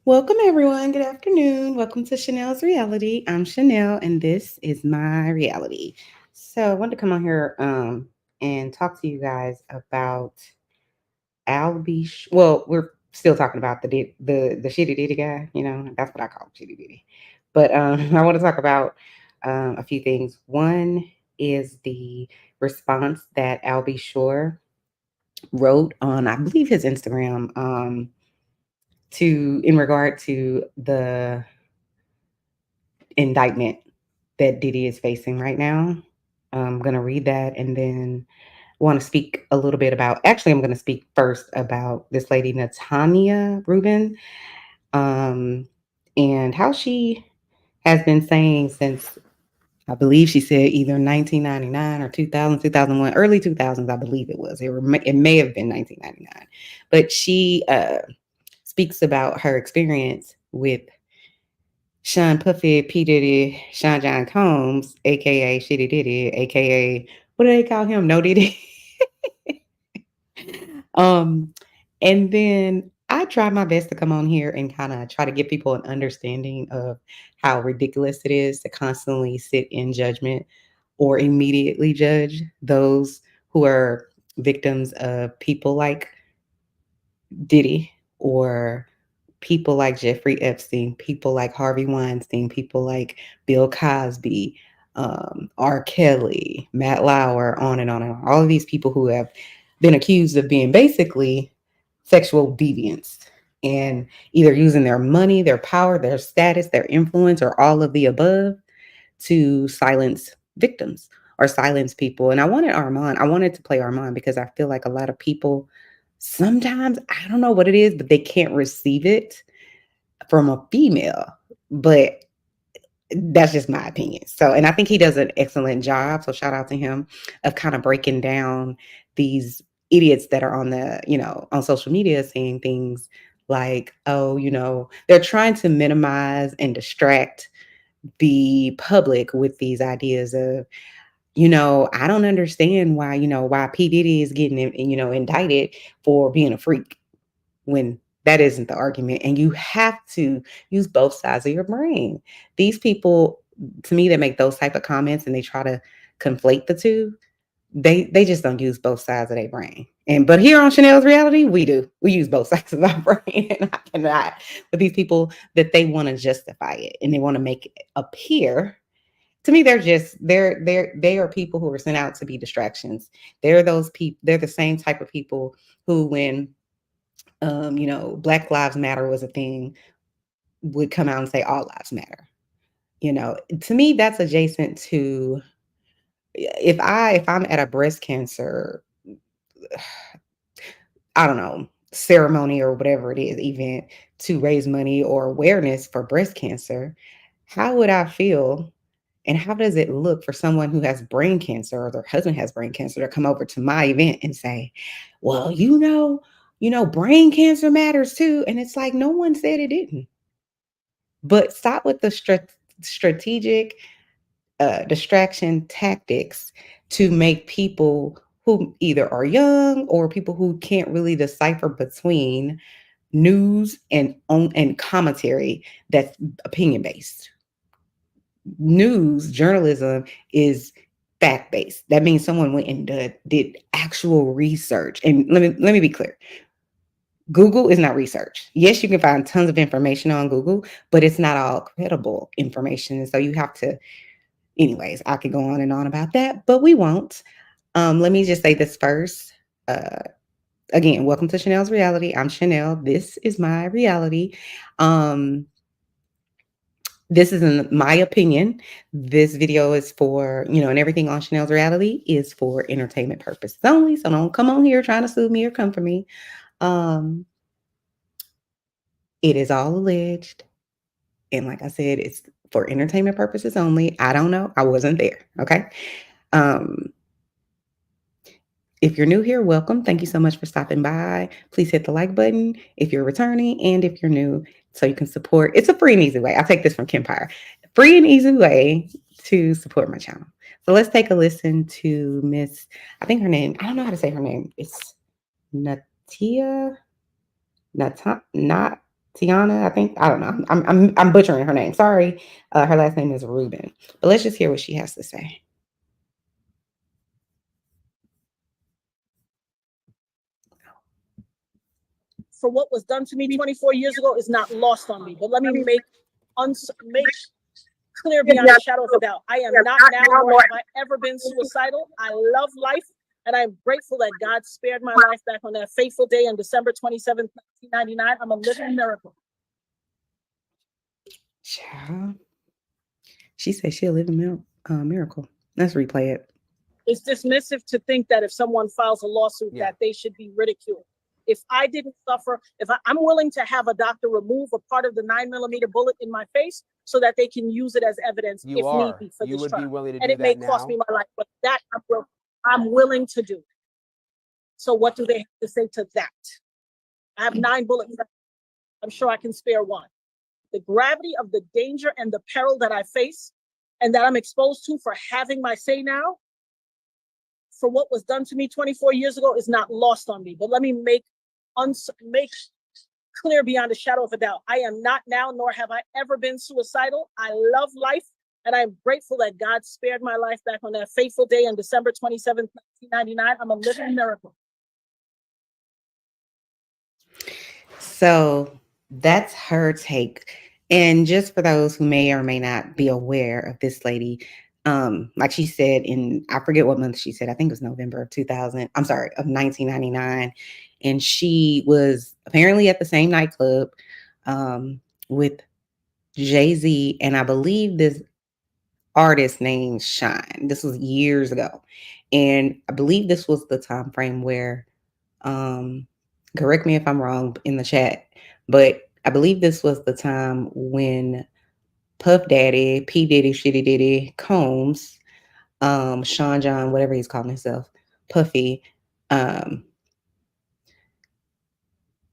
Welcome, everyone. Good afternoon. Welcome to Chanel's Reality. I'm Chanel, and this is my reality. So, I wanted to come on here and talk to you guys about Albie. Well, we're still talking about the shitty Diddy guy. That's what I call him, shitty Diddy. But I want to talk about a few things. One is the response that Albie Shore wrote on, I believe, his Instagram. To in regard to the indictment that Diddy is facing right now. I'm going to read that and then want to speak a little bit about. Actually, I'm going to speak first about this lady, Natanya Rubin, um, and how she has been saying since, I believe she said either 1999 or 2000, 2001, early 2000s, I believe it was. It may have been 1999. But she speaks about her experience with Sean Puffy, P. Diddy, Sean John Combs, aka Shitty Diddy, aka what do they call him? No Diddy. um, and then I try my best to come on here and kind of try to give people an understanding of how ridiculous it is to constantly sit in judgment or immediately judge those who are victims of people like Diddy or people like Jeffrey Epstein, people like Harvey Weinstein, people like Bill Cosby, R. Kelly, Matt Lauer, on and on and on. All of these people who have been accused of being basically sexual deviants and either using their money, their power, their status, their influence, or all of the above to silence victims or silence people. And I wanted to play Armand because I feel like a lot of people sometimes, I don't know what it is, but they can't receive it from a female. But that's just my opinion. So, and I think he does an excellent job. So, shout out to him of kind of breaking down these idiots that are on social media saying things like, oh, they're trying to minimize and distract the public with these ideas of, I don't understand why P. Diddy is getting, indicted for being a freak when that isn't the argument. And you have to use both sides of your brain. These people, to me, that make those type of comments and they try to conflate the two, they just don't use both sides of their brain. But here on Chanel's Reality, we do. We use both sides of our brain. And I cannot with these people that they want to justify it and they want to make it appear. To me, they are people who are sent out to be distractions. They're those people, they're the same type of people who when Black Lives Matter was a thing, would come out and say all lives matter. To me, that's adjacent to if I'm at a breast cancer, I don't know, ceremony or whatever it is, event to raise money or awareness for breast cancer, how would I feel? And how does it look for someone who has brain cancer or their husband has brain cancer to come over to my event and say, well, brain cancer matters too. And it's like, no one said it didn't. But stop with the strategic distraction tactics to make people who either are young or people who can't really decipher between news and commentary that's opinion based. News journalism is fact based. That means someone went and did actual research. And let me be clear. Google is not research. Yes, you can find tons of information on Google, but it's not all credible information. And so you have to, anyways, I could go on and on about that, but we won't. Let me just say this first. Uh, Again, welcome to Chanel's Reality. I'm Chanel. This is my reality. Um, this is in my opinion. This video is for, and everything on Chanel's Reality is for entertainment purposes only. So don't come on here trying to sue me or come for me. Um, it is all alleged. And like I said, it's for entertainment purposes only. I don't know. I wasn't there. Okay. Um, if you're new here, welcome. Thank you so much for stopping by. Please hit the like button if you're returning and if you're new so you can support. It's a free and easy way. I take this from Kempire. Free and easy way to support my channel. So let's take a listen to Miss, I think her name, I don't know how to say her name. It's Natia, not Tiana, I think. I don't know. I'm butchering her name. Sorry. Her last name is Rubin. But let's just hear what she has to say. For what was done to me 24 years ago is not lost on me. But let me make clear beyond a shadow of a doubt. I am not now, nor have I ever been suicidal. I love life, and I'm grateful that God spared my life back on that fateful day on December 27th, 1999. I'm a living miracle. Child. She said she'll live a miracle. Let's replay it. It's dismissive to think that if someone files a lawsuit that they should be ridiculed. If I didn't suffer, I'm willing to have a doctor remove a part of the 9mm bullet in my face so that they can use it as evidence if need be for this trial. And it may cost me my life, but that I'm willing to do. So what do they have to say to that? I have 9 bullets. I'm sure I can spare one. The gravity of the danger and the peril that I face and that I'm exposed to for having my say now, for what was done to me 24 years ago is not lost on me. But let me make clear beyond a shadow of a doubt. I am not now, nor have I ever been suicidal. I love life, and I'm grateful that God spared my life back on that fateful day on December 27th, 1999. I'm a living miracle. So that's her take. And just for those who may or may not be aware of this lady, like she said I forget what month she said, I think it was November of 1999. And she was apparently at the same nightclub with Jay-Z, and I believe this artist named Shine. This was years ago. And I believe this was the time frame where, correct me if I'm wrong in the chat, but I believe this was the time when Puff Daddy, P. Diddy, Shitty Diddy, Combs, Sean John, whatever he's calling himself, Puffy,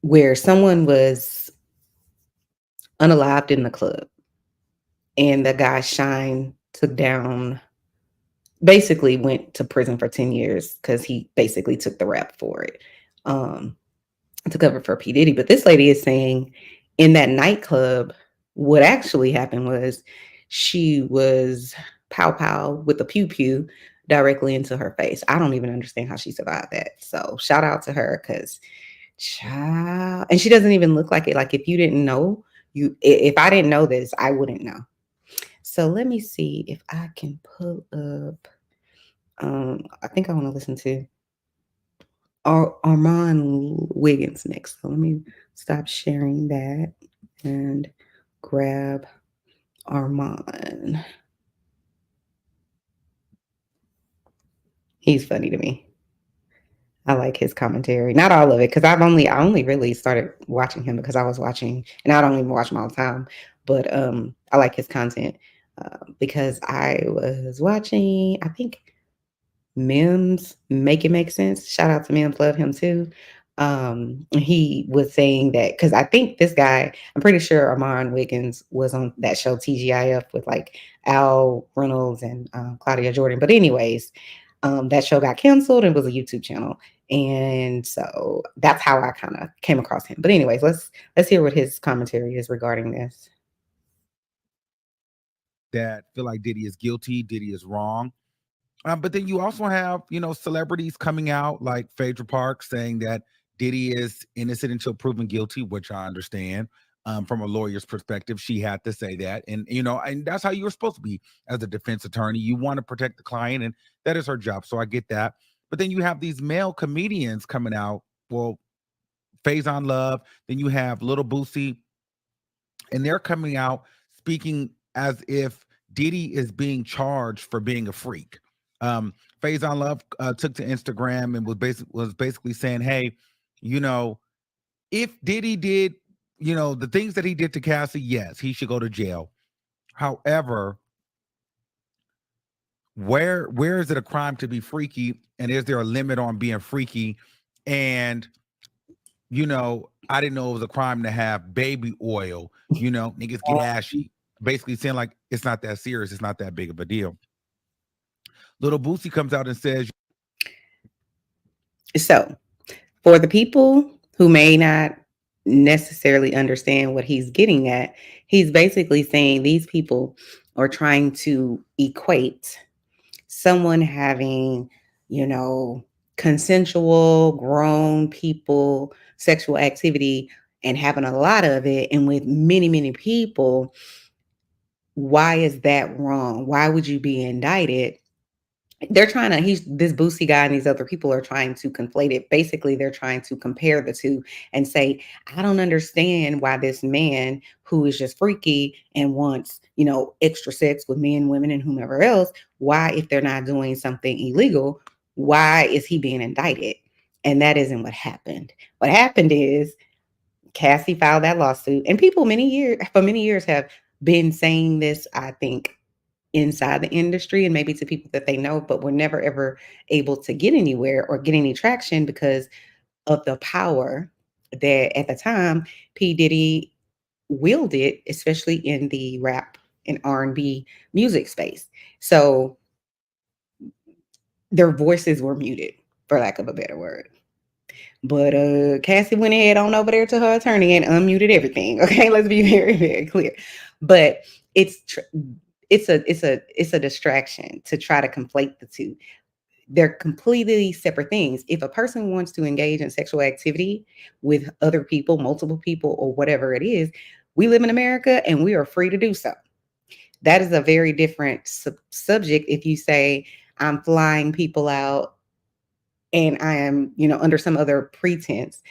where someone was unalived in the club and the guy Shine basically went to prison for 10 years because he basically took the rap for it, to cover for P. Diddy. But this lady is saying in that nightclub, what actually happened was she was pow with a pew pew directly into her face. I don't even understand how she survived that. So shout out to her, because child, and she doesn't even look like it. Like if you didn't know, if I didn't know this, I wouldn't know. So let me see if I can pull up. I think I want to listen to Armand Wiggins next. So let me stop sharing that and grab Armand. He's funny to me. I like his commentary. Not all of it, because I only really started watching him because I was watching, and I don't even watch him all the time. But I like his content because I was watching, I think, Mims Make It Make Sense. Shout out to Mims, love him too. He was saying that because I think this guy, I'm pretty sure Armand Wiggins was on that show TGIF with like Al Reynolds and Claudia Jordan. But anyways, that show got canceled and was a YouTube channel. And so that's how I kind of came across him. But anyways, let's hear what his commentary is regarding this. That feel like Diddy is guilty, Diddy is wrong. But then you also have, celebrities coming out like Phaedra Parks saying that Diddy is innocent until proven guilty, which I understand. From a lawyer's perspective, she had to say that. And, and that's how you're supposed to be as a defense attorney. You want to protect the client, and that is her job. So I get that. But then you have these male comedians coming out. Well, Faison Love, then you have Little Boosie, and they're coming out speaking as if Diddy is being charged for being a freak. Faison Love took to Instagram and was basically saying, hey, if Diddy did, the things that he did to Cassie, yes, he should go to jail. However, where is it a crime to be freaky? And is there a limit on being freaky? And, I didn't know it was a crime to have baby oil, niggas get ashy. Basically saying like, it's not that serious. It's not that big of a deal. Little Boosie comes out and says, so for the people who may not necessarily understand what he's getting at. He's basically saying these people are trying to equate someone having, you know, consensual, grown people, sexual activity, and having a lot of it, and with many, many people. Why is that wrong? Why would you be indicted? They're trying to, he's this Boosie guy and these other people are trying to conflate it. Basically, they're trying to compare the two and say, I don't understand why this man who is just freaky and wants, you know, extra sex with men, women, and whomever else, why, if they're not doing something illegal, why is he being indicted? And that isn't what happened. What happened is Cassie filed that lawsuit, and people for many years have been saying this, I think, inside the industry and maybe to people that they know, but were never ever able to get anywhere or get any traction because of the power that at the time P. Diddy wielded, especially in the rap and R&B music space. So their voices were muted, for lack of a better word. But Cassie went ahead on over there to her attorney and unmuted everything. Okay, let's be very, very clear. But it's a distraction to try to conflate the two. They're completely separate things. If a person wants to engage in sexual activity with other people, multiple people, or whatever it is, we live in America and we are free to do so. That is a very different subject. If you say I'm flying people out and I am, you know, under some other pretense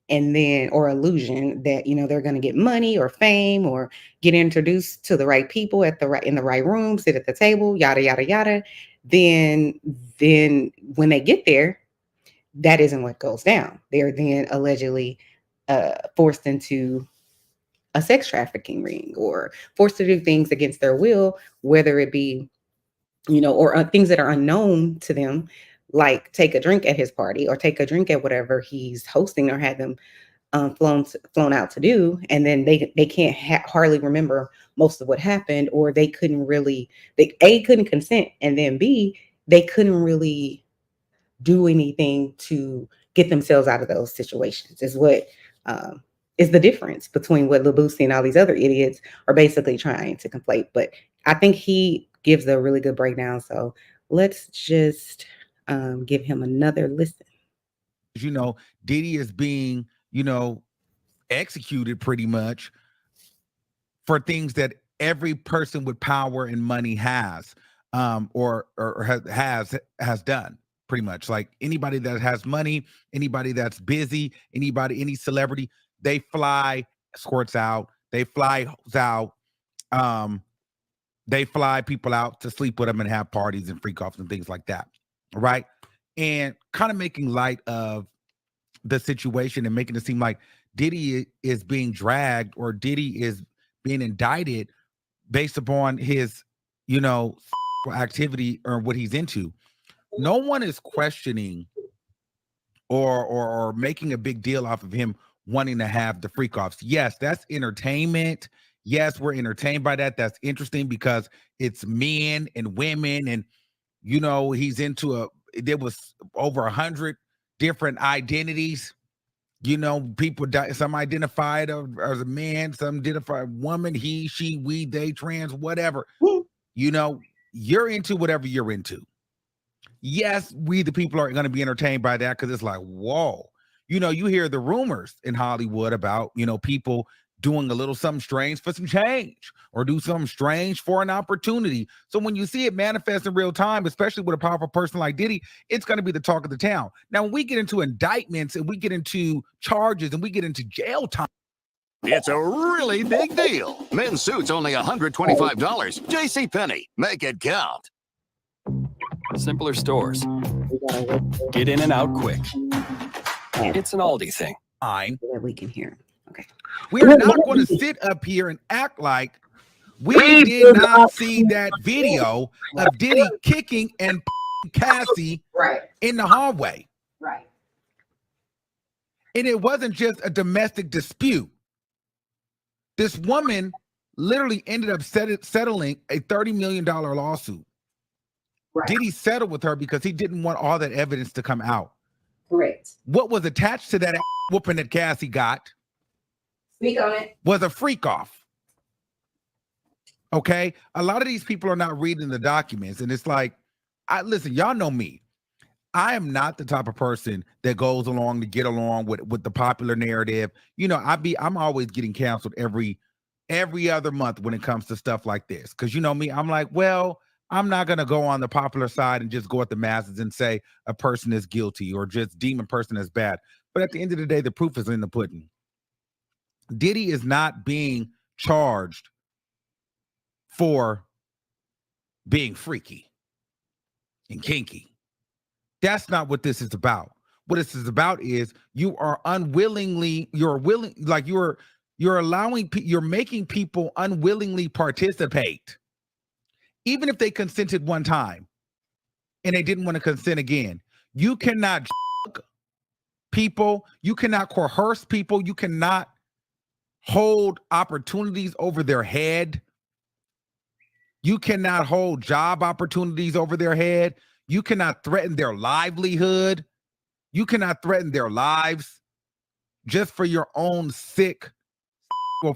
and then or illusion that, you know, they're going to get money or fame or get introduced to the right people at the right in the right room, sit at the table, yada yada yada, then when they get there, that isn't what goes down. They're then allegedly forced into a sex trafficking ring or forced to do things against their will, whether it be, you know, or things that are unknown to them, like take a drink at his party or take a drink at whatever he's hosting or had them flown out to do, and then they can't hardly remember most of what happened, or they couldn't really, they A, couldn't consent, and then B, they couldn't really do anything to get themselves out of those situations. Is what is the difference between what Labusi and all these other idiots are basically trying to conflate. But I think he gives a really good breakdown. So let's just give him another listen. You know, Diddy is being, you know, executed pretty much for things that every person with power and money has, or has done. Pretty much, like anybody that has money, anybody that's busy, any celebrity, they fly escorts out, they fly out, they fly people out to sleep with them and have parties and freak offs and things like that, right? And kind of making light of the situation and making it seem like Diddy is being dragged or Diddy is being indicted based upon his, you know, activity or what he's into. No one is questioning or making a big deal off of him wanting to have the freak offs. Yes, that's entertainment. Yes, we're entertained by that. That's interesting because it's men and women, and you know, he's into there was over 100 different identities. You know, people, some identified as a man, some identified woman, he, she, we, they, trans, whatever. You know, you're into whatever you're into. Yes, we the people are going to be entertained by that because it's like, whoa. You know, you hear the rumors in Hollywood about, you know, people doing a little something strange for some change or do something strange for an opportunity. So when you see it manifest in real time, especially with a powerful person like Diddy, it's going to be the talk of the town. Now, when we get into indictments and we get into charges and we get into jail time, it's a really big deal. Men's suits only $125. JCPenney, make it count. Simpler stores. Get in and out quick. It's an Aldi thing. That we can hear. Okay. We're not going to sit up here and act like we did not see that video of Diddy kicking and Cassie in the hallway. Right. And it wasn't just a domestic dispute. This woman literally ended up settling a $30 million lawsuit. Right. Diddy settled with her because he didn't want all that evidence to come out. Correct. What was attached to that whooping that Cassie got Speak on it. Was a freak off. Okay? A lot of these people are not reading the documents, and it's like, listen, y'all know me. I am not the type of person that goes along to get along with the popular narrative. You know, I'm always getting canceled every other month when it comes to stuff like this. Because you know me, I'm like, well, I'm not going to go on the popular side and just go at the masses and say a person is guilty or just deem a person as bad. But at the end of the day, the proof is in the pudding. Diddy is not being charged for being freaky and kinky. That's not what this is about. What this is about is you're making people unwillingly participate. Even if they consented one time and they didn't want to consent again. You cannot people, you cannot coerce people, you cannot hold opportunities over their head. You cannot hold job opportunities over their head. You cannot threaten their livelihood. You cannot threaten their lives just for your own sick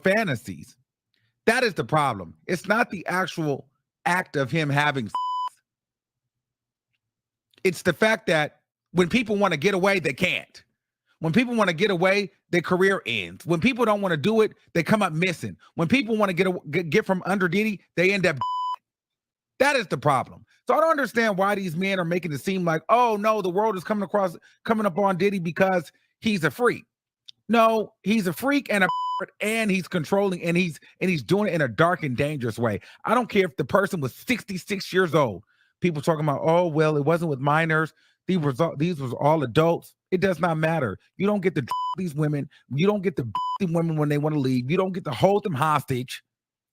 fantasies. That is the problem. It's not the actual act of him having sex. It's the fact that when people want to get away, they can't. When people want to get away, their career ends. When people don't want to do it, they come up missing. When people want to get from under Diddy, they end up. That is the problem. So I don't understand why these men are making it seem like, oh no, the world is coming up on Diddy because he's a freak. No, he's a freak and he's controlling and he's doing it in a dark and dangerous way. I don't care if the person was 66 years old. People talking about, oh well, it wasn't with minors. These was all adults. It does not matter. You don't get to these women. You don't get to women when they want to leave. You don't get to hold them hostage.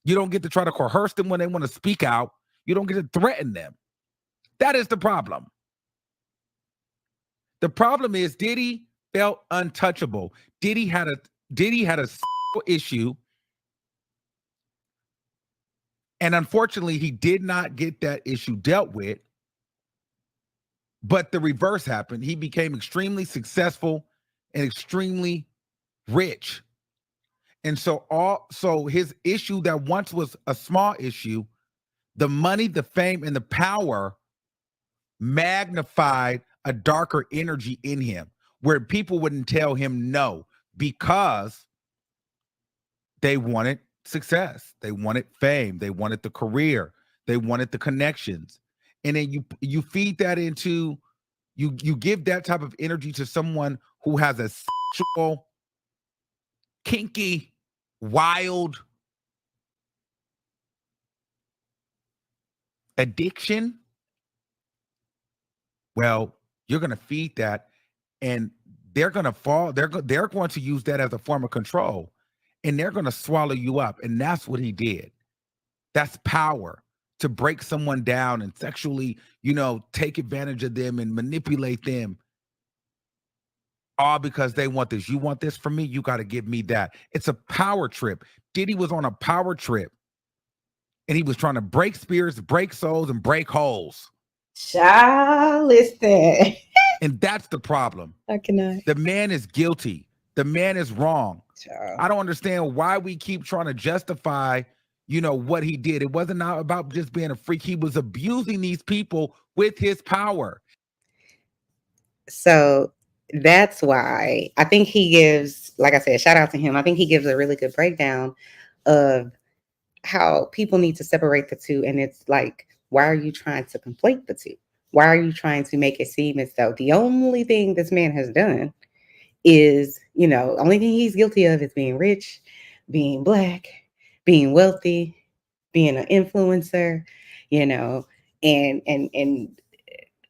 You don't get to try to coerce them when they want to speak out. You don't get to threaten them. That is the problem. The problem is Diddy felt untouchable. Diddy had a issue, and unfortunately, he did not get that issue dealt with. But the reverse happened. He became extremely successful and extremely rich. And so his issue that once was a small issue, the money, the fame, and the power magnified a darker energy in him where people wouldn't tell him no because they wanted success. They wanted fame. They wanted the career. They wanted the connections. And then you feed that into, you give that type of energy to someone who has a sexual, kinky, wild addiction. Well, you're going to feed that and they're going to fall. They're going to use that as a form of control and they're going to swallow you up. And that's what he did. That's power. To break someone down and sexually, take advantage of them and manipulate them. All because they want this. You want this from me? You got to give me that. It's a power trip. Diddy was on a power trip. And he was trying to break spirits, break souls, and break holes. Child, listen. And that's the problem. I cannot. The man is guilty. The man is wrong. Child. I don't understand why we keep trying to justify what he did. It wasn't about just being a freak. He was abusing these people with his power. So that's why I think he gives, like I said, shout out to him. I think he gives a really good breakdown of how people need to separate the two. And it's like, why are you trying to conflate the two? Why are you trying to make it seem as though the only thing this man has done is, only thing he's guilty of is being rich, being black, being wealthy, being an influencer, and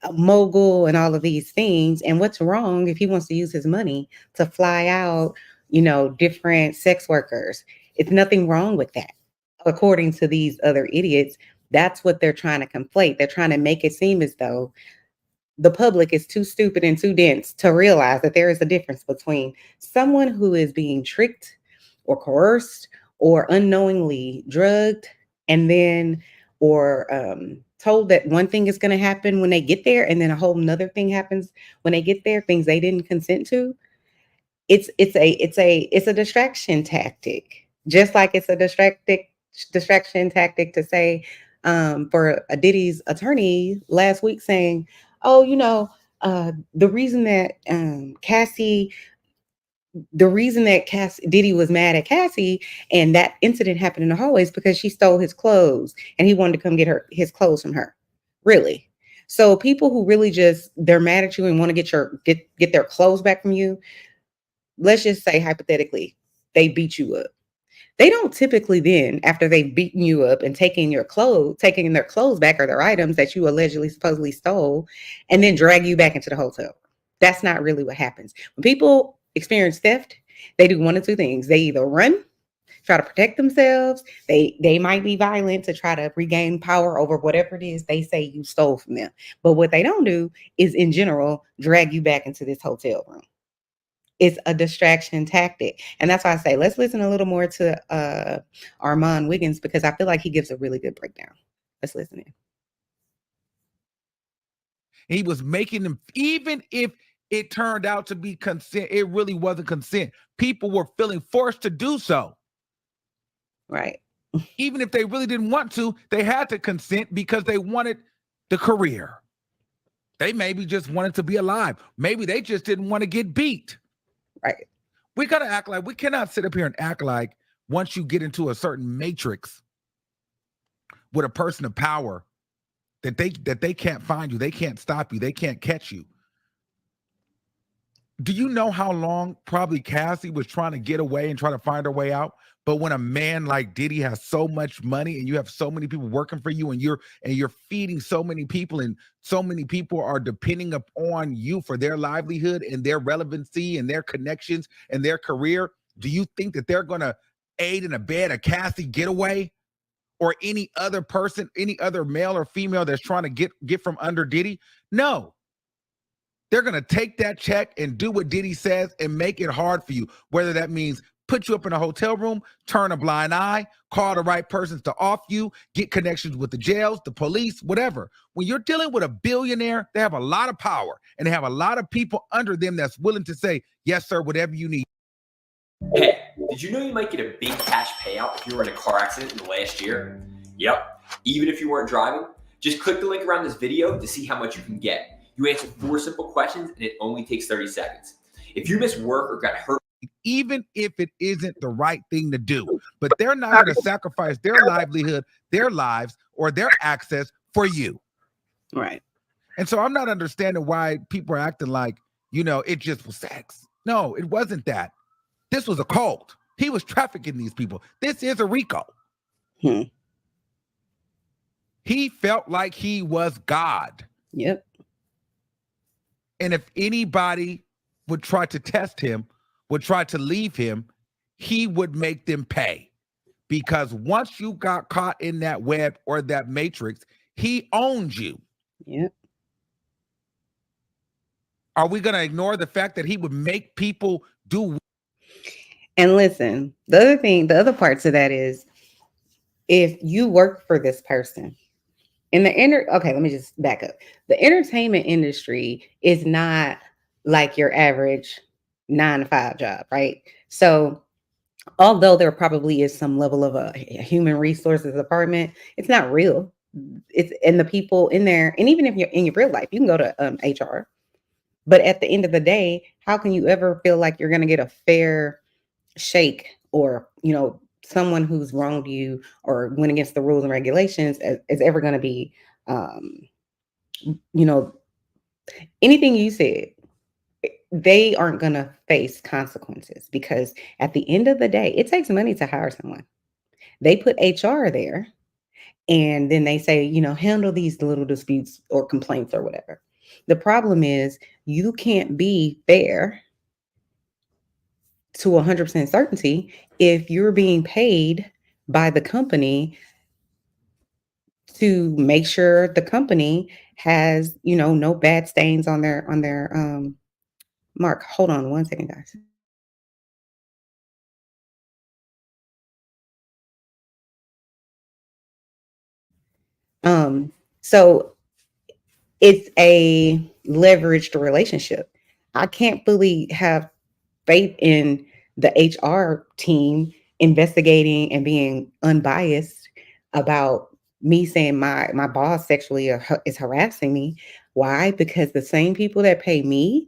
a mogul and all of these things. And what's wrong if he wants to use his money to fly out, different sex workers? It's nothing wrong with that. According to these other idiots, that's what they're trying to conflate. They're trying to make it seem as though the public is too stupid and too dense to realize that there is a difference between someone who is being tricked or coerced or unknowingly drugged and then or told that one thing is going to happen when they get there and then a whole nother thing happens when they get there, things they didn't consent to. it's a distraction tactic, just like it's a distraction tactic to say, for a Diddy's attorney last week saying, oh, the reason that Cassie the reason that Diddy was mad at Cassie and that incident happened in the hallways because she stole his clothes and he wanted to come get his clothes from her. Really? So people who really just they're mad at you and want to get their clothes back from you, let's just say hypothetically, they beat you up. They don't typically then, after they've beaten you up and taking their clothes back or their items that you allegedly supposedly stole, and then drag you back into the hotel. That's not really what happens. When people experience theft, they do one of two things. They either run, try to protect themselves. They might be violent to try to regain power over whatever it is they say you stole from them. But what they don't do is, in general, drag you back into this hotel room. It's a distraction tactic. And that's why I say, let's listen a little more to Armand Wiggins, because I feel like he gives a really good breakdown. Let's listen in. He was making them, even if it turned out to be consent, it really wasn't consent. People were feeling forced to do so. Right. Even if they really didn't want to, they had to consent because they wanted the career. They maybe just wanted to be alive. Maybe they just didn't want to get beat. Right. We got to act like, we cannot sit up here and act like once you get into a certain matrix with a person of power that they can't find you, they can't stop you, they can't catch you. Do you know how long probably Cassie was trying to get away and try to find her way out? But when a man like Diddy has so much money and you have so many people working for you and you're feeding so many people and so many people are depending upon you for their livelihood and their relevancy and their connections and their career, do you think that they're going to aid and abet a Cassie getaway or any other person, any other male or female that's trying to get from under Diddy? No. They're going to take that check and do what Diddy says and make it hard for you, whether that means put you up in a hotel room, turn a blind eye, call the right persons to off you, get connections with the jails, the police, whatever. When you're dealing with a billionaire, they have a lot of power and they have a lot of people under them that's willing to say, yes, sir, whatever you need. Hey, did you know you might get a big cash payout if you were in a car accident in the last year? Yep, even if you weren't driving. Just click the link around this video to see how much you can get. You answer 4 simple questions and it only takes 30 seconds. If you miss work or got hurt, even if it isn't the right thing to do, but they're not going to sacrifice their livelihood, their lives, or their access for you. Right. And so I'm not understanding why people are acting like, it just was sex. No, it wasn't that. This was a cult. He was trafficking these people. This is a RICO. He felt like he was God. Yep. And if anybody would try to test him, would try to leave him, he would make them pay. Because once you got caught in that web or that matrix, he owns you. Yep. Are we going to ignore the fact that he would make people do? And listen, the other parts of that is, if you work for this person in the okay, let me just back up. The entertainment industry is not like your average 9-to-5 job, right? So although there probably is some level of a human resources department, it's not real. It's and the people in there, and even if you're in your real life, you can go to HR. But at the end of the day, how can you ever feel like you're going to get a fair shake, or someone who's wronged you or went against the rules and regulations is ever going to be, anything you said, they aren't going to face consequences, because at the end of the day, it takes money to hire someone. They put HR there and then they say, handle these little disputes or complaints or whatever. The problem is you can't be fair to 100% certainty if you're being paid by the company to make sure the company has, no bad stains on their mark. Hold on one second, guys. So it's a leveraged relationship. I can't fully have faith in the HR team investigating and being unbiased about me saying my boss sexually is harassing me. Why? Because the same people that pay me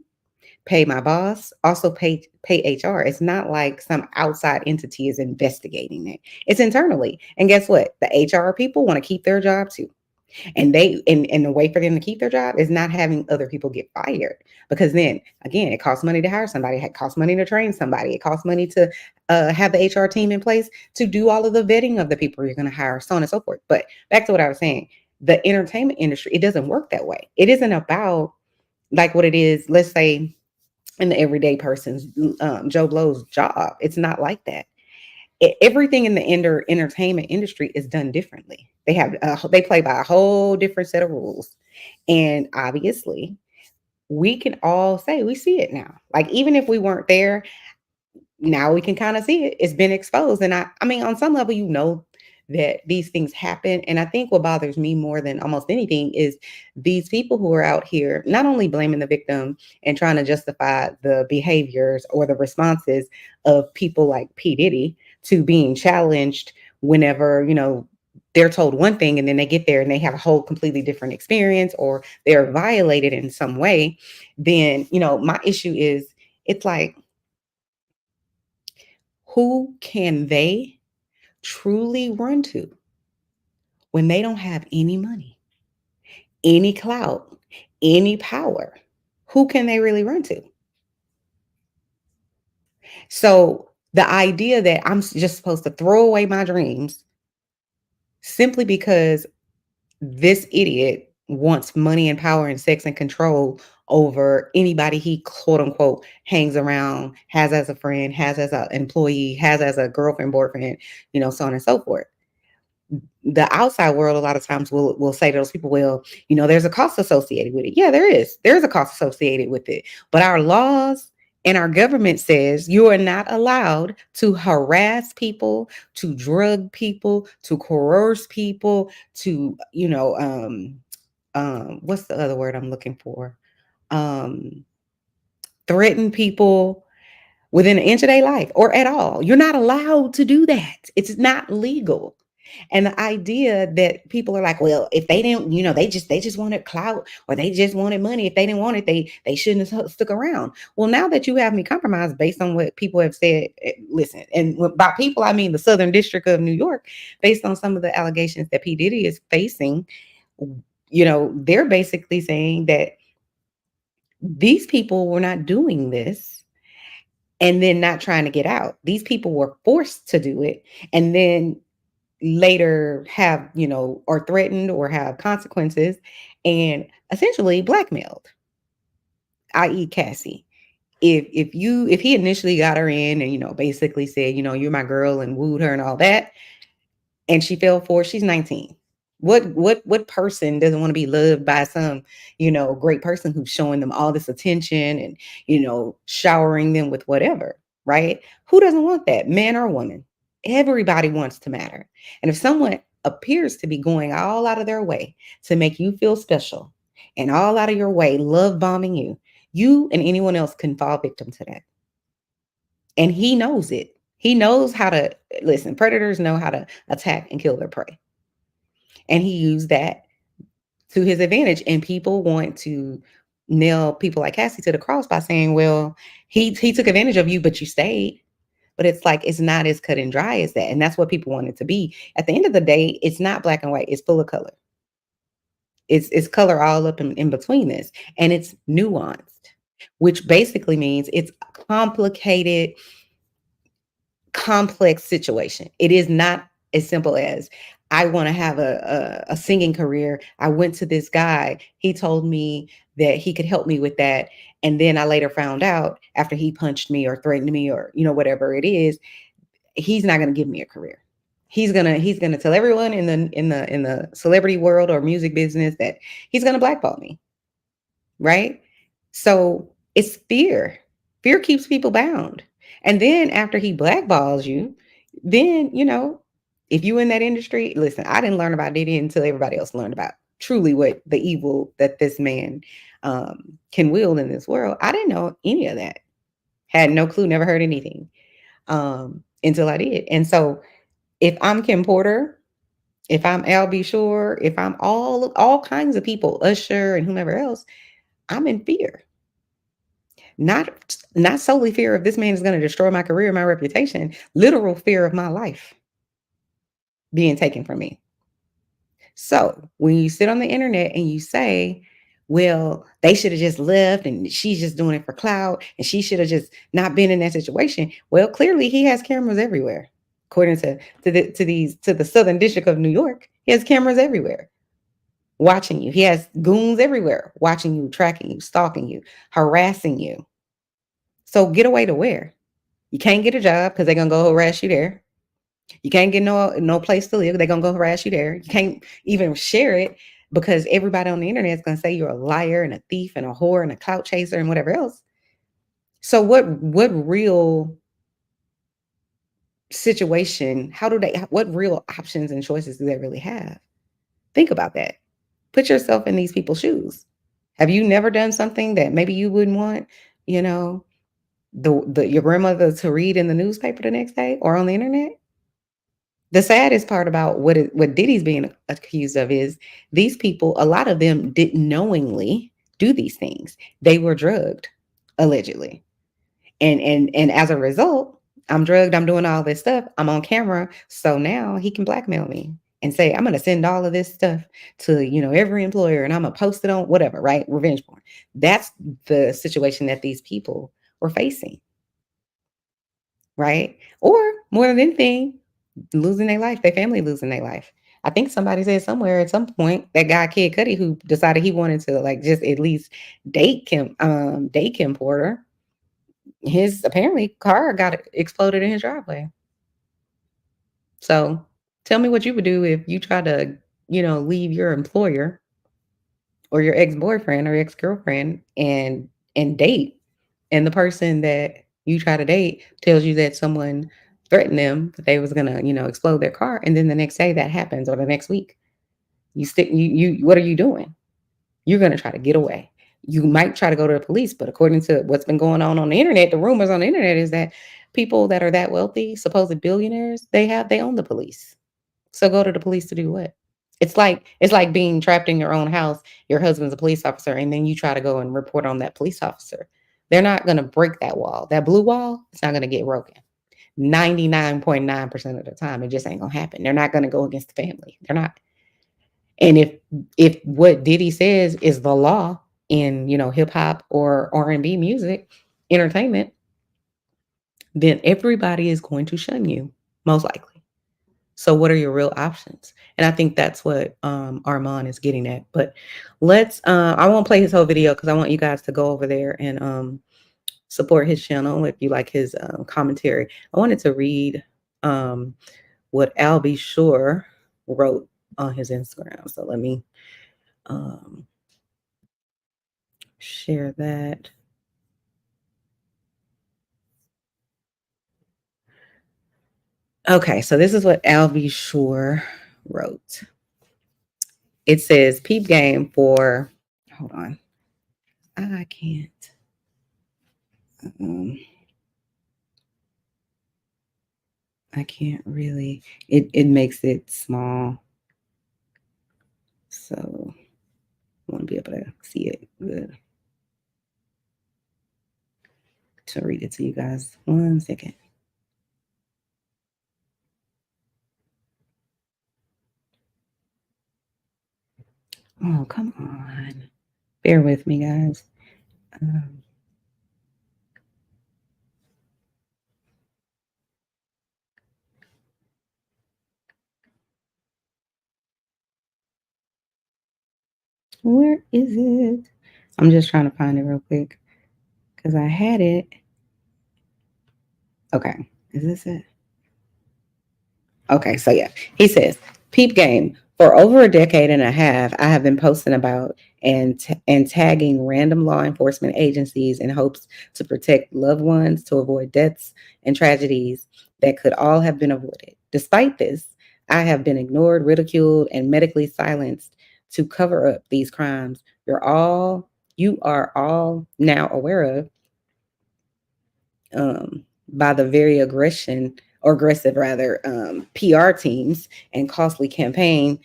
pay my boss, also pay HR. It's not like some outside entity is investigating it. It's internally. And guess what? The HR people want to keep their job too. And and the way for them to keep their job is not having other people get fired. Because then again, it costs money to hire somebody, it costs money to train somebody, it costs money to have the HR team in place to do all of the vetting of the people you're going to hire, so on and so forth. But back to what I was saying, the entertainment industry, it doesn't work that way. It isn't about like what it is, let's say, in the everyday person's Joe Blow's job. It's not like that. Everything in the entertainment industry is done differently. They play by a whole different set of rules, and obviously, we can all say we see it now. Like even if we weren't there, now we can kind of see it. It's been exposed, and I mean, on some level, that these things happen. And I think what bothers me more than almost anything is these people who are out here not only blaming the victim and trying to justify the behaviors or the responses of people like P. Diddy to being challenged whenever, they're told one thing and then they get there and they have a whole completely different experience or they're violated in some way. Then, my issue is it's like, who can they truly run to when they don't have any money, any clout, any power? Who can they really run to? So the idea that I'm just supposed to throw away my dreams simply because this idiot wants money and power and sex and control over anybody he quote unquote hangs around, has as a friend, has as an employee, has as a girlfriend, boyfriend, so on and so forth. The outside world a lot of times will say to those people, well, there's a cost associated with it. Yeah, there is. There's a cost associated with it. But our laws and our government says you are not allowed to harass people, to drug people, to coerce people, to, what's the other word I'm looking for? Threaten people within an inch of their life or at all. You're not allowed to do that. It's not legal. And the idea that people are like, well, if they didn't, they just wanted clout or they just wanted money. If they didn't want it, they shouldn't have stuck around. Well, now that you have me compromised based on what people have said, listen, and by people, I mean the Southern District of New York, based on some of the allegations that P. Diddy is facing, they're basically saying that these people were not doing this and then not trying to get out. These people were forced to do it and then later have, or threatened or have consequences and essentially blackmailed, i.e. Cassie. If he initially got her in and, basically said, you're my girl and wooed her and all that, and she fell for it, she's 19. What person doesn't want to be loved by some, great person who's showing them all this attention and, showering them with whatever, right? Who doesn't want that, man or woman? Everybody wants to matter. And if someone appears to be going all out of their way to make you feel special and all out of your way, love bombing you and anyone else can fall victim to that. And he knows it. He knows how to listen. Predators know how to attack and kill their prey. And he used that to his advantage. And people want to nail people like Cassie to the cross by saying, well, he took advantage of you, but you stayed. But it's like, it's not as cut and dry as that. And that's what people want it to be. At the end of the day, it's not black and white. It's full of color. It's color all up in between this. And it's nuanced, which basically means it's complicated, complex situation. It is not as simple as I want to have a singing career. I went to this guy. He told me that he could help me with that. And then I later found out after he punched me or threatened me or, whatever it is, he's not going to give me a career. He's going to tell everyone in the celebrity world or music business that he's going to blackball me. Right? So it's fear. Fear keeps people bound. And then after he blackballs you, then, if you in that industry, listen, I didn't learn about Diddy until everybody else learned about truly what the evil that this man can wield in this world. I didn't know any of that. Had no clue, never heard anything until I did. And so if I'm Kim Porter, if I'm Al B. Shore, if I'm all kinds of people, Usher and whomever else, I'm in fear. Not solely fear of this man is going to destroy my career, my reputation, literal fear of my life being taken from me. So when you sit on the internet and you say, well, they should have just left and she's just doing it for clout and she should have just not been in that situation. Well, clearly he has cameras everywhere. According to the Southern District of New York, he has cameras everywhere watching you. He has goons everywhere watching you, tracking you, stalking you, harassing you. So get away to where? You can't get a job because they're gonna go harass you there. You can't get no place to live. They're gonna go harass you there. You can't even share it because everybody on the internet is gonna say you're a liar and a thief and a whore and a clout chaser and whatever else. So what real situation, what real options and choices do they really have? Think about that. Put yourself in these people's shoes. Have you never done something that maybe you wouldn't want, you know, your grandmother to read in the newspaper the next day or on the internet? The saddest part about what Diddy's being accused of is these people, a lot of them didn't knowingly do these things. They were drugged, allegedly. And as a result, I'm drugged, I'm doing all this stuff, I'm on camera. So now he can blackmail me and say, I'm going to send all of this stuff to, every employer and I'm going to post it on whatever, right? Revenge porn. That's the situation that these people were facing, right? Or more than anything, losing their life, their family losing their life. I think somebody said somewhere at some point that guy Kid Cudi who decided he wanted to just at least date Kim Porter. His apparently car got exploded in his driveway. So tell me what you would do if you try to, leave your employer or your ex-boyfriend or ex-girlfriend and date, and the person that you try to date tells you that someone threatened them that they was gonna, explode their car, and then the next day that happens, or the next week. What are you doing? You're gonna try to get away. You might try to go to the police, but according to what's been going on the internet, the rumors on the internet is that people that are that wealthy, supposed billionaires, they own the police. So go to the police to do what? It's like being trapped in your own house. Your husband's a police officer, and then you try to go and report on that police officer. They're not going to break that wall. That blue wall, it's not going to get broken. 99.9% of the time, it just ain't going to happen. They're not going to go against the family. They're not. And if what Diddy says is the law in, hip hop or R&B music, entertainment, then everybody is going to shun you, most likely. So what are your real options? And I think that's what Armand is getting at. But let's I won't play his whole video because I want you guys to go over there and support his channel if you like his commentary. I wanted to read what Al B. Shore wrote on his Instagram. So let me share that. Okay, so this is what Al B. Shore wrote. It says, peep game for, hold on. I can't. I can't really, it makes it small. So I want to be able to see it good. To read it to you guys. 1 second. Oh, come on. Bear with me, guys. Where is it? I'm just trying to find it real quick because I had it. Okay. Is this it? Okay. So, yeah, he says, peep game. For over a decade and a half, I have been posting about and tagging random law enforcement agencies in hopes to protect loved ones, to avoid deaths and tragedies that could all have been avoided. Despite this, I have been ignored, ridiculed, and medically silenced to cover up these crimes you are all now aware of. by the very aggressive PR teams and costly campaigns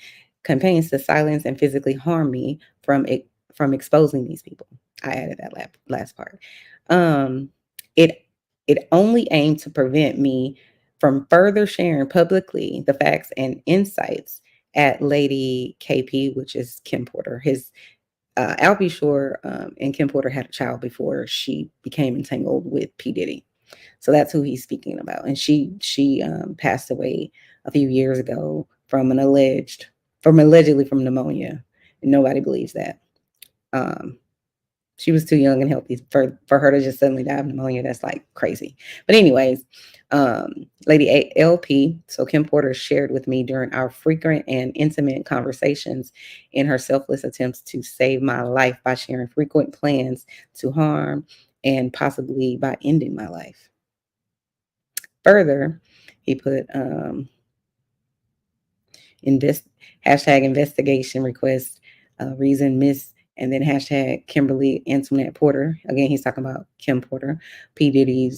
to silence and physically harm me from exposing these people. I added that last part. It only aimed to prevent me from further sharing publicly the facts and insights at Lady KP, which is Kim Porter. His Al B. Shore and Kim Porter had a child before she became entangled with P. Diddy. So that's who he's speaking about. And she passed away a few years ago from allegedly from pneumonia. And nobody believes that. She was too young and healthy for her to just suddenly die of pneumonia. That's like crazy. But anyways, Lady LP, so Kim Porter shared with me during our frequent and intimate conversations in her selfless attempts to save my life by sharing frequent plans to harm and possibly by ending my life. Further, he put hashtag investigation request reason Miss, and then hashtag Kimberly Antoinette Porter. Again, he's talking about Kim Porter,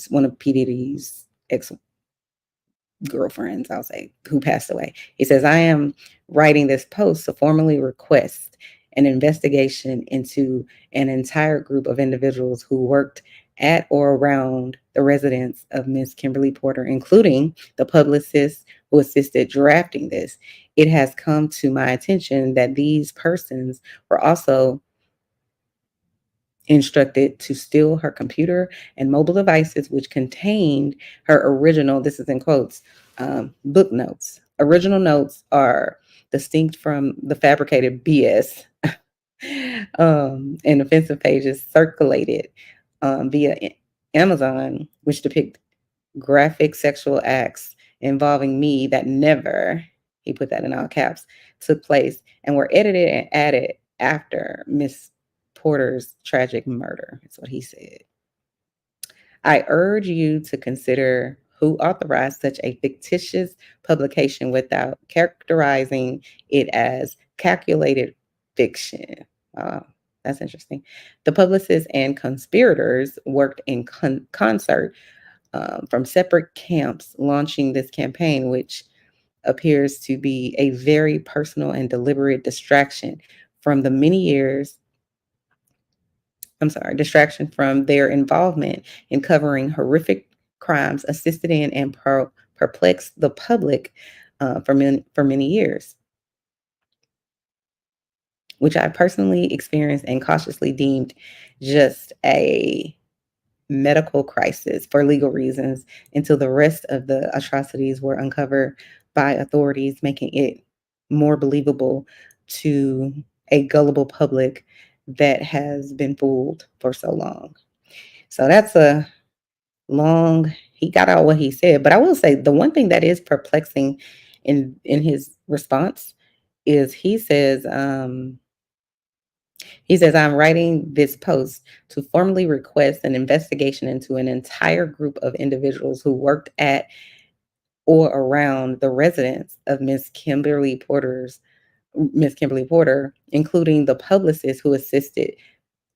one of P. Diddy's ex-girlfriends, I'll say, who passed away. He says, I am writing this post to formally request an investigation into an entire group of individuals who worked at or around the residence of Miss Kimberly Porter, including the publicist who assisted drafting this. It has come to my attention that these persons were also instructed to steal her computer and mobile devices, which contained her original, this is in quotes, book notes. Original notes are distinct from the fabricated BS and offensive pages circulated via Amazon, which depict graphic sexual acts involving me that never, he put that in all caps, took place and were edited and added after Miss Porter's tragic murder. That's what he said. I urge you to consider who authorized such a fictitious publication without characterizing it as calculated fiction. That's interesting. The publicists and conspirators worked in concert from separate camps, launching this campaign, which appears to be a very personal and deliberate distraction from their involvement in covering horrific crimes, assisted in and perplexed the public for many years, which I personally experienced and cautiously deemed just a medical crisis for legal reasons until the rest of the atrocities were uncovered by authorities, making it more believable to a gullible public that has been fooled for so long. So that's a long, he got out what he said, but I will say the one thing that is perplexing in his response is he says, I'm writing this post to formally request an investigation into an entire group of individuals who worked at or around the residence of Miss Kimberly Porter, including the publicist who assisted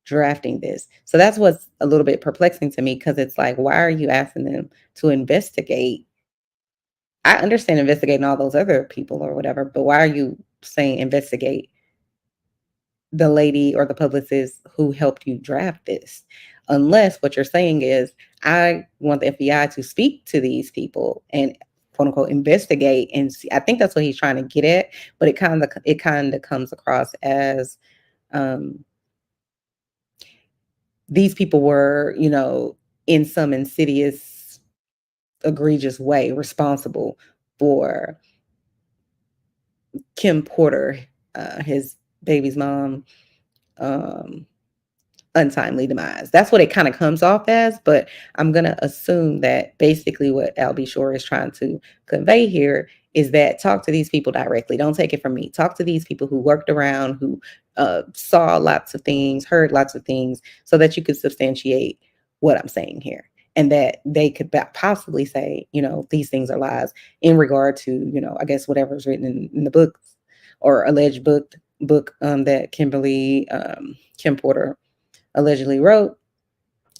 drafting this. So that's what's a little bit perplexing to me, because it's like, why are you asking them to investigate? I understand investigating all those other people or whatever, but why are you saying investigate the lady or the publicist who helped you draft this? Unless what you're saying is, I want the FBI to speak to these people and quote unquote investigate and see. I think that's what he's trying to get at, but it kind of comes across as these people were, in some insidious, egregious way responsible for Kim Porter, his baby's mom, untimely demise. That's what it kind of comes off as, but I'm going to assume that basically what Al B. Shore is trying to convey here is that talk to these people directly. Don't take it from me. Talk to these people who worked around, who saw lots of things, heard lots of things, so that you could substantiate what I'm saying here. And that they could possibly say, these things are lies in regard to, I guess, whatever's written in the books or alleged book that Kim Porter allegedly wrote.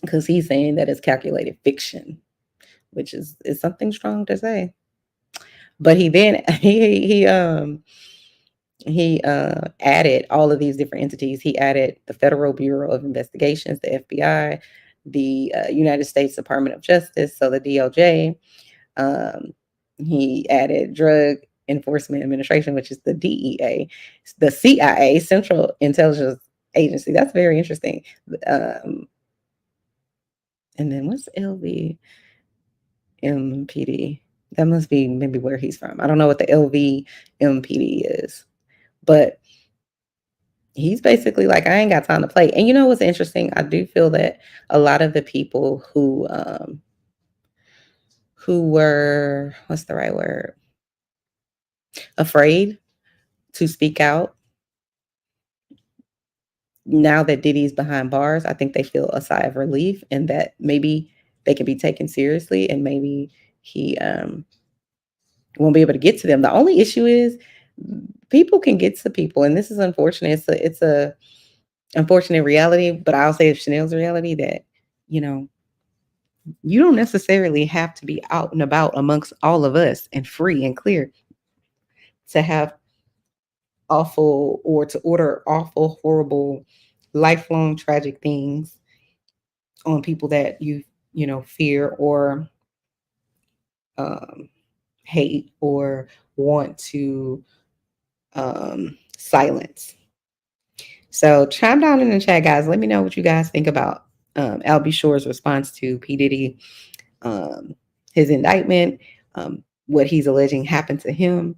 because he's saying that it's calculated fiction, which is something strong to say. But he then he added all of these different entities. He added the Federal Bureau of Investigations, the FBI, the United States Department of Justice, so the DOJ. He added Drug Enforcement Administration, which is the DEA, the CIA, Central Intelligence Agency. That's very interesting. And then what's LVMPD? That must be maybe where he's from. I don't know what the LVMPD is, but he's basically like, I ain't got time to play. And you know what's interesting? I do feel that a lot of the people who were, what's the right word? Afraid to speak out. Now that Diddy's behind bars, I think they feel a sigh of relief and that maybe they can be taken seriously and maybe he won't be able to get to them. The only issue is people can get to people, and this is unfortunate. It's a unfortunate reality, but I'll say it's Chanel's reality that, you know, you don't necessarily have to be out and about amongst all of us and free and clear to have awful or to order awful, horrible, lifelong tragic things on people that you know, fear or hate or want to silence. So chime down in the chat, guys. Let me know what you guys think about Albie Shore's response to P. Diddy, his indictment, what he's alleging happened to him,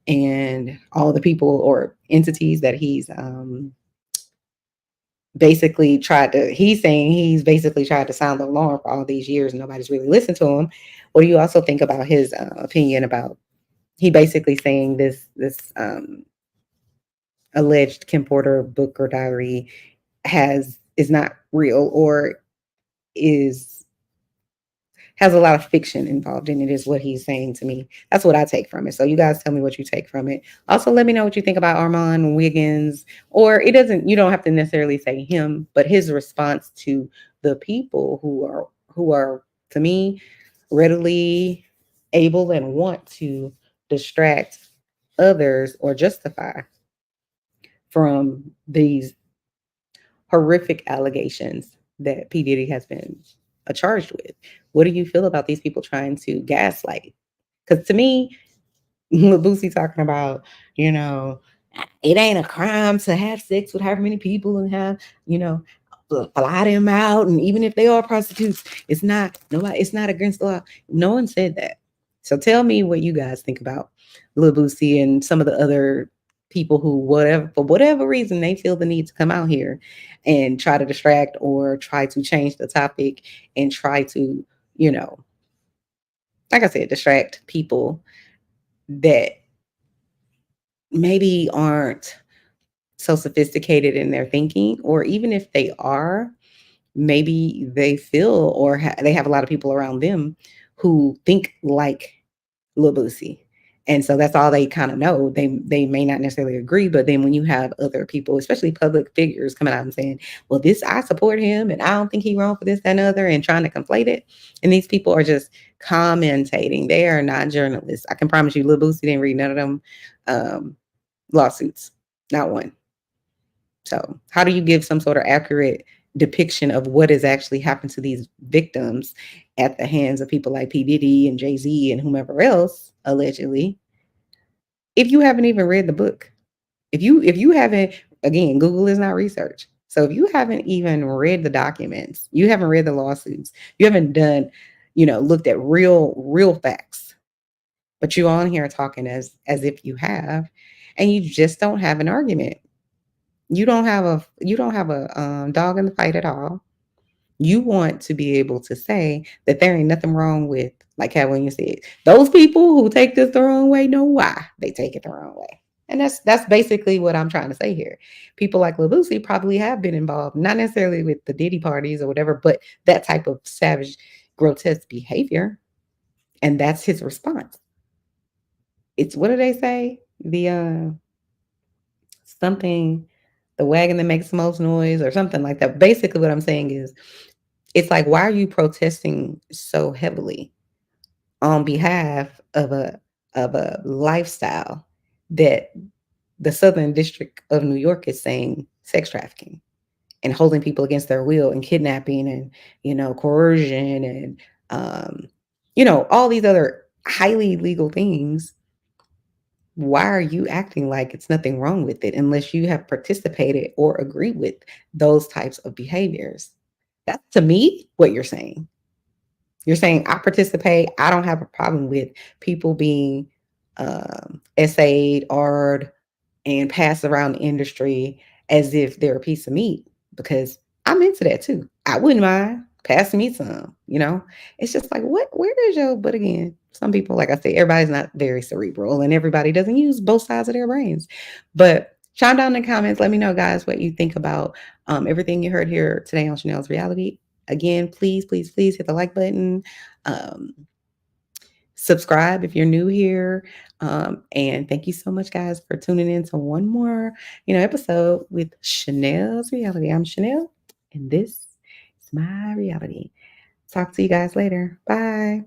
and all the people or entities that he's basically tried to, he's saying he's basically tried to sound the alarm for all these years and nobody's really listened to him. What do you also think about his opinion about, he basically saying this alleged Kim Porter book or diary is not real or has a lot of fiction involved in it, is what he's saying to me. That's what I take from it. So you guys tell me what you take from it. Also, let me know what you think about Armand Wiggins, or you don't have to necessarily say him, but his response to the people who are to me readily able and want to distract others or justify from these horrific allegations that P. Diddy has been charged with. What do you feel about these people trying to gaslight? Because to me, Boosie talking about, you know, it ain't a crime to have sex with however many people and have, you know, fly them out. And even if they are prostitutes, it's not against the law. No one said that. So tell me what you guys think about Lil Boosie and some of the other people who, for whatever reason, they feel the need to come out here and try to distract or try to change the topic and try to, you know, like I said, distract people that maybe aren't so sophisticated in their thinking, or even if they are, maybe they feel or they have a lot of people around them who think like Lil Boosie. And so that's all they kind of know. They may not necessarily agree, but then when you have other people, especially public figures, coming out and saying, well, I support him and I don't think he's wrong for this, that, and other, and trying to conflate it. And these people are just commentating. They are not journalists. I can promise you Lil Boosie didn't read none of them lawsuits. Not one. So how do you give some sort of accurate depiction of what has actually happened to these victims at the hands of people like P. Diddy and Jay-Z and whomever else, allegedly, if you haven't even read the book? If you haven't, again, Google is not research. So if you haven't even read the documents, you haven't read the lawsuits, you haven't done, looked at real facts, but you're on here talking as if you have, and you just don't have an argument. You don't have a dog in the fight at all. You want to be able to say that there ain't nothing wrong with, like how when you said, those people who take this the wrong way know why they take it the wrong way. And that's basically what I'm trying to say here. People like Lil Boosie probably have been involved, not necessarily with the Diddy parties or whatever, but that type of savage, grotesque behavior. And that's his response. It's, what do they say? The something, the wagon that makes the most noise or something like that. Basically what I'm saying is, It's like, why are you protesting so heavily on behalf of a lifestyle that the Southern District of New York is saying sex trafficking and holding people against their will and kidnapping and, coercion and, all these other highly legal things? Why are you acting like it's nothing wrong with it unless you have participated or agree with those types of behaviors? That's, to me, what you're saying. You're saying, I participate. I don't have a problem with people being essayed, R'd, and passed around the industry as if they're a piece of meat, because I'm into that too. I wouldn't mind passing me some, It's just like, where is your, but again, some people, like I said, everybody's not very cerebral and everybody doesn't use both sides of their brains. But chime down in the comments. Let me know, guys, what you think about everything you heard here today on Chanel's Reality. Again, please, please, please hit the like button. Subscribe if you're new here. And thank you so much, guys, for tuning in to one more, episode with Chanel's Reality. I'm Chanel, and this is my reality. Talk to you guys later. Bye.